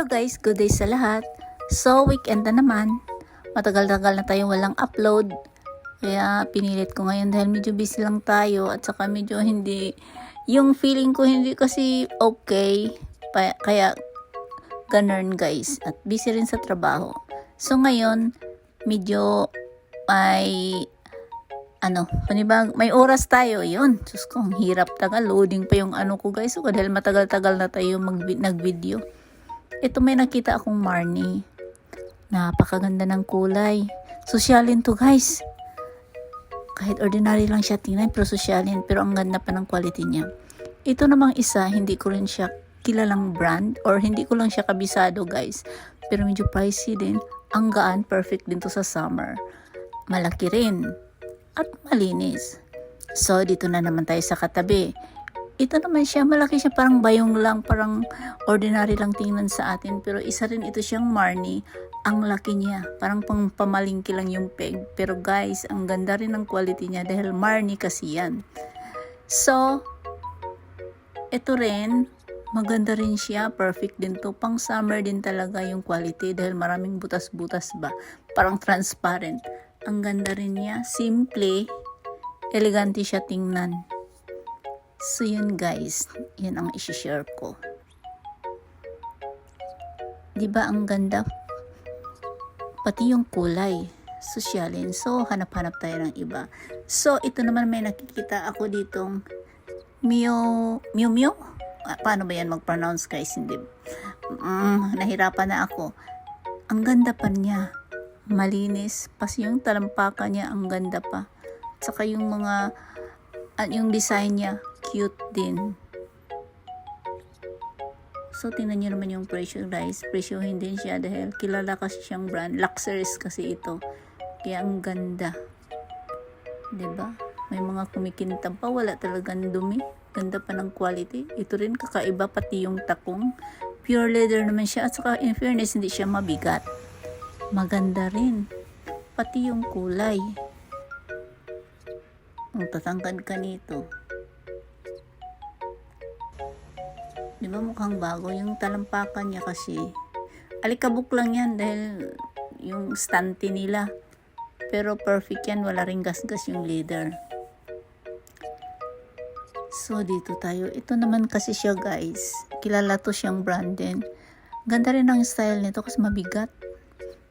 Hello guys, good day sa lahat. So, weekend na naman. Matagal-tagal na tayong walang upload. Kaya pinilit ko ngayon dahil medyo busy lang tayo at saka medyo hindi, yung feeling ko hindi kasi okay. Kaya ganun guys. At busy rin sa trabaho. So ngayon, medyo may may oras tayo, yun. Diyos ko, ang hirap tagal. Loading pa yung ko guys. So, dahil matagal-tagal na tayo nag-video. Ito may nakita akong Marni. Napakaganda ng kulay. Sosyalin to guys. Kahit ordinary lang siya tingnan, pero sosyalin. Pero ang ganda pa ng quality niya. Ito namang isa, hindi ko rin siya kilalang brand. Or hindi ko lang siya kabisado guys. Pero medyo pricey din. Ang gaan, perfect din to sa summer. Malaki rin. At malinis. So, dito na naman tayo sa katabi. Ito naman siya, malaki siya, parang bayong lang, parang ordinary lang tingnan sa atin. Pero isa rin ito siyang Marni. Ang laki niya, parang pang pamalingki lang yung peg. Pero guys, ang ganda rin ng quality niya dahil Marni kasi yan. So, ito rin, maganda rin siya, perfect din to. Pang summer din talaga yung quality dahil maraming butas-butas ba. Parang transparent. Ang ganda rin niya, simple, elegante siya tingnan. So yun guys, yun ang isi-share ko. Diba ang ganda? Pati yung kulay, sosyalin. So hanap-hanap tayo ng iba. So ito naman may nakikita ako ditong Miu Miu. Paano ba yan mag-pronounce guys? Hindi. Nahirapan na ako. Ang ganda pa niya. Malinis. Pas yung talampakan niya, ang ganda pa. Saka yung yung design niya, cute din. So, tingnan nyo naman yung presyo guys. Presyohin din siya dahil kilala kasi siyang brand. Luxuries kasi ito. Kaya ang ganda. Diba? May mga kumikintab pa. Wala talagang dumi. Ganda pa ng quality. Ito rin kakaiba pati yung takong. Pure leather naman siya. At saka in fairness, hindi siya mabigat. Maganda rin. Pati yung kulay. Ang tatangkad ka nito. Di ba mukhang bago? Yung talampakan niya kasi. Alikabok lang yan dahil yung stante nila. Pero perfect yan. Wala ring gasgas yung leather. So, dito tayo. Ito naman kasi siya guys. Kilala to siyang brand din. Ganda rin ang style nito kasi mabigat.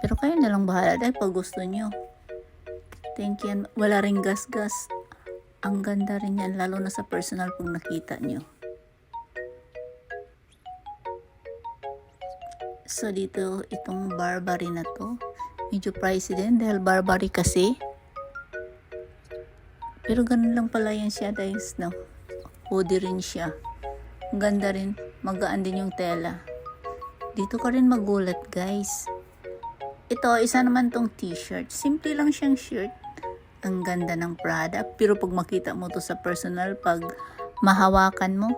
Pero kayo na lang bahala dahil pag gusto nyo. Thank you. Wala ring gas-gas. Ang ganda rin yan. Lalo na sa personal pag nakita nyo. So dito, itong Burberry na to. Medyo pricey din dahil Burberry kasi. Pero ganun lang pala yan siya guys. No? Hoodie rin siya. Ang ganda rin. Magaan din yung tela. Dito ka rin magulat guys. Ito, isa naman tong t-shirt. Simple lang siyang shirt. Ang ganda ng product. Pero pag makita mo to sa personal, pag mahawakan mo,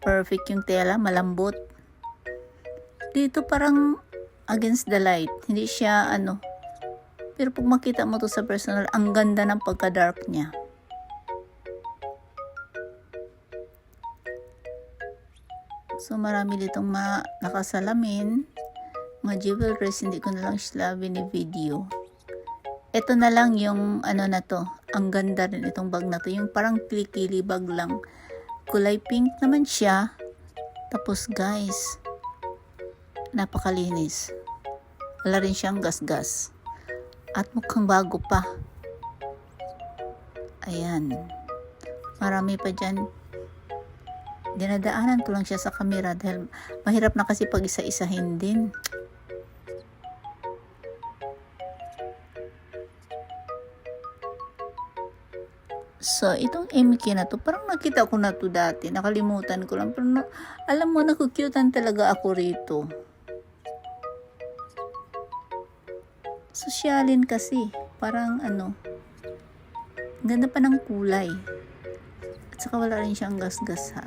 perfect yung tela, malambot. Dito parang against the light. Hindi siya Pero pag makita mo to sa personal, ang ganda ng pagka-dark niya. So marami ditong nakasalamin. Mga jewelries, hindi ko na lang sila video. Ito na lang yung na to. Ang ganda rin itong bag na to. Yung parang kilikili bag lang. Kulay pink naman siya. Tapos guys, napakalinis. Wala rin siyang gas-gas. At mukhang bago pa. Ayan. Marami pa dyan. Dinadaanan ko lang siya sa camera dahil mahirap na kasi pag isa-isahin din. So, itong MK na to, parang nakita ko na to dati. Nakalimutan ko lang. Pero alam mo, nakukyutan talaga ako rito. Sosyalin kasi. Parang ganda pa ng kulay. At saka wala rin siyang gas-gas ha.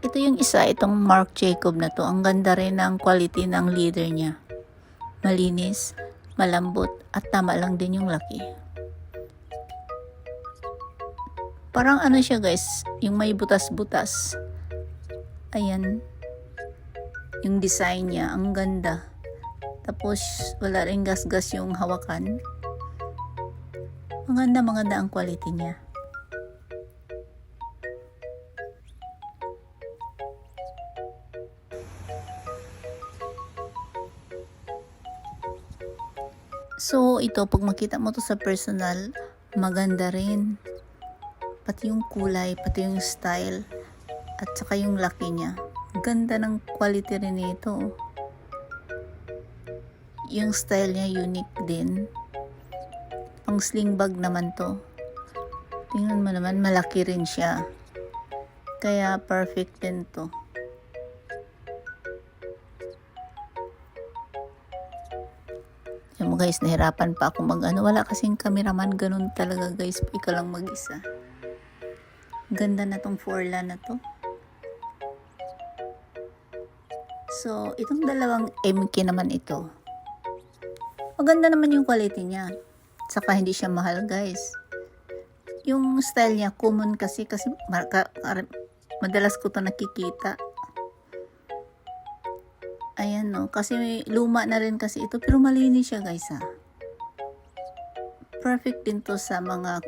Ito yung isa, itong Marc Jacob na to. Ang ganda rin ng quality ng leather niya. Malinis, malambot, at tama lang din yung laki. Parang siya guys, yung may butas-butas. Ayan. Yung design niya, ang ganda. Tapos, wala rin gas-gas yung hawakan. Maganda ang quality niya. So, ito, pag makita mo to sa personal, maganda rin. Pati yung kulay, pati yung style, at saka yung laki niya. Ganda ng quality rin nito. Yung style niya unique din. Pang sling bag naman to. Tingnan mo naman, malaki rin siya. Kaya perfect din to. Ayan mo guys, nahirapan pa ako wala kasing cameraman, ganun talaga guys, ikaw lang mag-isa. Ganda na tong Forla na to. So, itong dalawang MK naman ito. Maganda naman yung quality niya. Saka hindi siya mahal guys. Yung style niya, common kasi madalas ko to nakikita. Ayan no, kasi luma na rin kasi ito, pero malinis siya guys ha. Perfect din to sa mga,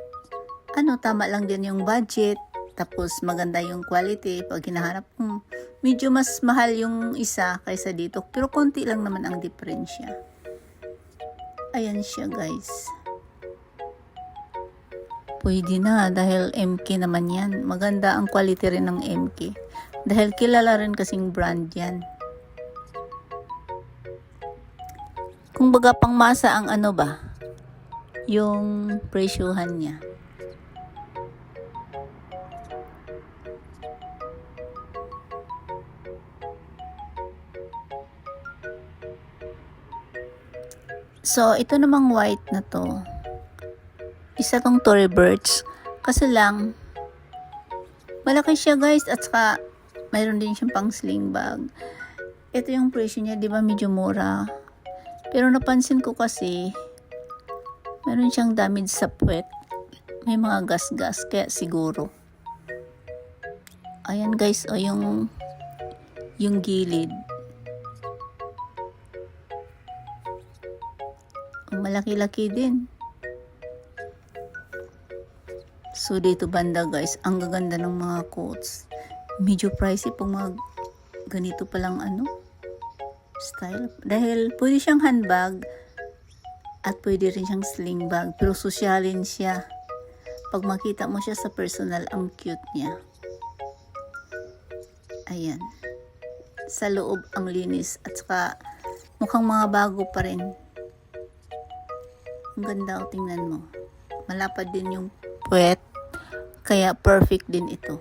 tama lang din yung budget. Tapos maganda yung quality pag hinahanap mo. Medyo mas mahal yung isa kaysa dito, pero konti lang naman ang diferensya. Ayan siya guys. Pwede na dahil MK naman yan. Maganda ang quality rin ng MK. Dahil kilala rin kasing brand yan. Kung baga pang masa ang yung presyuhan niya. So, ito namang white na to. Isa tong Tory Burch. Kasi lang, malaki siya guys. At saka, mayroon din siyang pang sling bag. Ito yung presyo niya, di ba medyo mura. Pero napansin ko kasi, meron siyang damage sa puwet. May mga gas-gas, kaya siguro. Ayan guys, yung gilid. Malaki-laki din. So dito banda guys, ang gaganda ng mga coats. Medyo pricey pag mga ganito palang style. Dahil pwede siyang handbag at pwede rin siyang sling bag. Pero sosyalin siya. Pag makita mo siya sa personal, ang cute niya. Ayan. Sa loob ang linis at saka mukhang mga bago pa rin. Ang ganda o tingnan mo. Malapad din yung puwet. Kaya perfect din ito.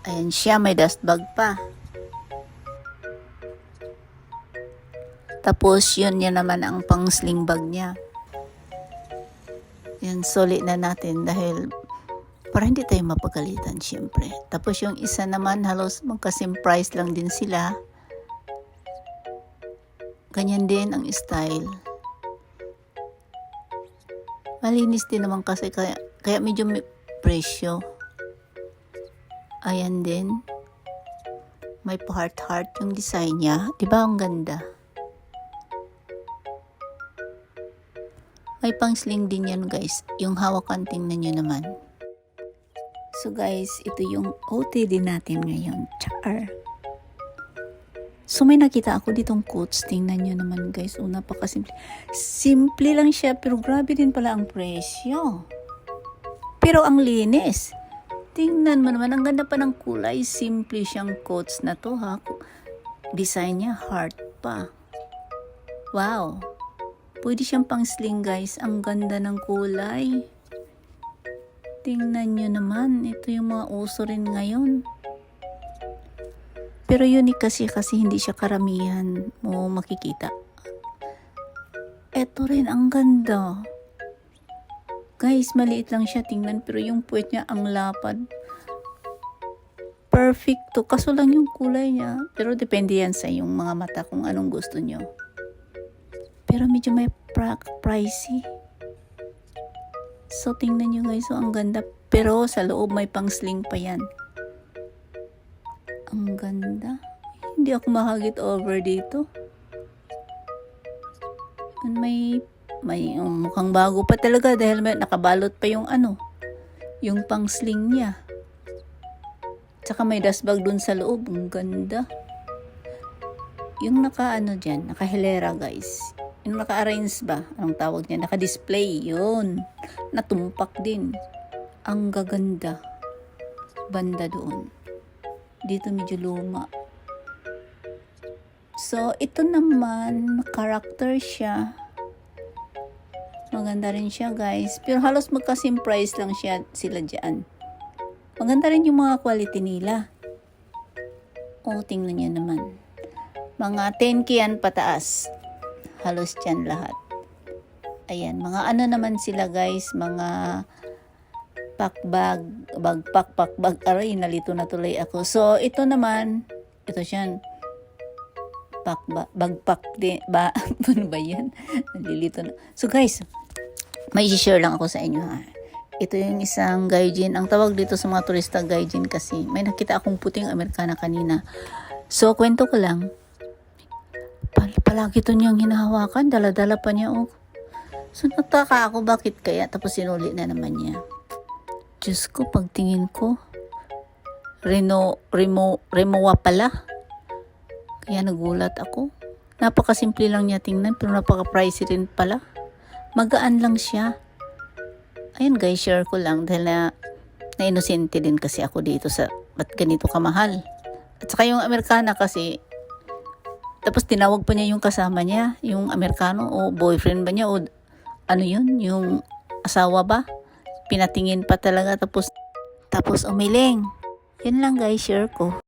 Ayan siya, may dust bag pa. Tapos yun naman ang pang sling bag niya. Yan, sulit na natin dahil para hindi tayo mapagalitan syempre. Tapos yung isa naman halos magkasim price lang din sila. Ganyan din ang style. Malinis din naman kasi kaya medyo may presyo. Ayan din. May heart yung design niya. Diba ang ganda? May pang sling din yan guys. Yung hawakan tingnan nyo naman. So guys, ito yung OOTD natin ngayon. Char. So may nakita ako ditong coats. Tingnan nyo naman guys. Napakasimple. Simple lang siya pero grabe din pala ang presyo. Pero ang linis. Tingnan mo naman. Ang ganda pa ng kulay. Simple siyang coats na to ha. Design niya heart pa. Wow. Pwede siyang pang sling guys. Ang ganda ng kulay. Tingnan nyo naman. Ito yung mga uso rin ngayon. Pero unique kasi hindi siya karamihan mo makikita. Ito rin ang ganda. Guys, maliit lang siya tingnan pero yung puwet niya ang lapad. Perfect to. Kaso lang yung kulay niya. Pero depende yan sa yung mga mata kung anong gusto nyo. Pero medyo may pricey. So, tingnan nyo guys, so ang ganda. Pero sa loob may pang sling pa yan. Ang ganda. Hindi ako makagit over dito. May mukhang bago pa talaga dahil may nakabalot pa yung yung pang sling niya. Tsaka may dust bag dun sa loob. Ang ganda. Yung dyan, nakahilera guys. Yung naka-arrange ba? Anong tawag niya? Naka-display. Yun. Natumpak din. Ang gaganda. Banda doon. Dito medyo luma. So, ito naman, character siya. Maganda rin siya guys. Pero halos magka-same price lang sila dyan. Maganda rin yung mga quality nila. O, tingnan niyo naman. Mga 10K yan pataas. Halos dyan lahat. Ayan, mga naman sila guys. Mga packbag, bagpack. Aray, nalito na tuloy ako. So, ito naman, ito siyan. Bagpack din. Ano ba yan? Nalilito na. So guys, may share lang ako sa inyo ha. Ito yung isang gaijin. Ang tawag dito sa mga turista gaijin kasi. May nakita akong puting Amerikana kanina. So, kwento ko lang. Palagi ito niyang hinahawakan. Dala-dala pa niya. Oh. So, nataka ako bakit kaya. Tapos sinuli na naman niya. Diyos ko, pagtingin ko. Remowa pala. Kaya nagulat ako. Napakasimple lang niya tingnan. Pero napaka-pricey rin pala. Magaan lang siya. Ayun guys, share ko lang. Dahil na-inosente din kasi ako dito sa ba't ganito kamahal. At saka yung Amerikana kasi tapos tinawag pa niya yung kasama niya, yung Amerikano o boyfriend ba niya o ano yun, yung asawa ba? Pinatingin pa talaga tapos umiling. Yun lang guys, share ko.